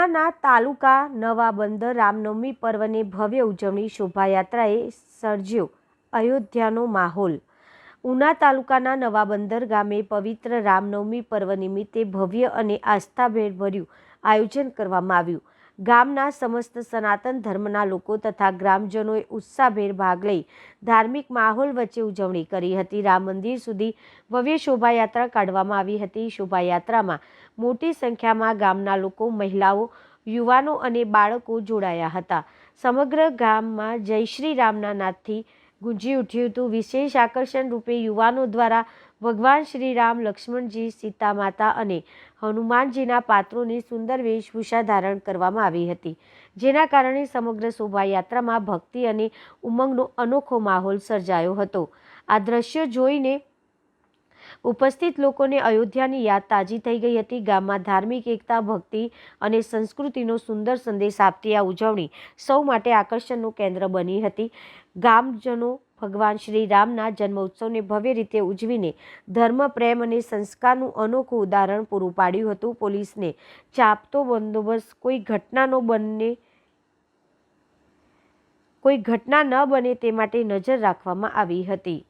ઉનાના તાલુકા નવાબંદર રામનવમી પર્વની ભવ્ય ઉજવણી શોભાયાત્રાએ સર્જ્યો અયોધ્યાનો માહોલ। ઉના તાલુકાના નવાબંદર ગામે પવિત્ર રામનવમી પર્વ નિમિત્તે ભવ્ય અને આસ્થાભેરભર્યું આયોજન કરવામાં આવ્યું। ગામના સમસ્ત સનાતન ધર્મના લોકો તથા ગ્રામજનોએ ઉત્સાહભેર ભાગ લઈ ધાર્મિક માહોલ વચ્ચે ઉજવણી કરી હતી। રામ મંદિર સુધી ભવ્ય શોભાયાત્રા કાઢવામાં આવી હતી। શોભાયાત્રામાં મોટી સંખ્યામાં ગામના લોકો, મહિલાઓ, યુવાનો અને બાળકો જોડાયા હતા। સમગ્ર ગામમાં જય શ્રી રામના નાદથી ગુંજી ઉઠ્યું હતું। વિશેષ આકર્ષણ રૂપે યુવાનો દ્વારા ભગવાન શ્રી રામ, લક્ષ્મણજી, સીતા માતા અને હનુમાનજીના પાત્રોની સુંદર વેશભૂષા ધારણ કરવામાં આવી હતી, જેના કારણે સમગ્ર શોભાયાત્રામાં ભક્તિ અને ઉમંગનો અનોખો માહોલ સર્જાયો હતો। આ દ્રશ્યો જોઈને ઉપસ્થિત લોકોને અયોધ્યાની યાદ તાજી થઈ ગઈ હતી। ગામમાં ધાર્મિક એકતા, ભક્તિ અને સંસ્કૃતિનો સુંદર સંદેશ આપતી આ ઉજવણી સૌ માટે આકર્ષણનું કેન્દ્ર બની હતી। ગામજનો ભગવાન શ્રી રામના જન્મોત્સવને ભવ્ય રીતે ઉજવીને ધર્મ, પ્રેમ અને સંસ્કારનું અનોખું ઉદાહરણ પૂરું પાડ્યું હતું। પોલીસને ચાંપતો બંદોબસ્ત, કોઈ ઘટના ન બને તે માટે નજર રાખવામાં આવી હતી।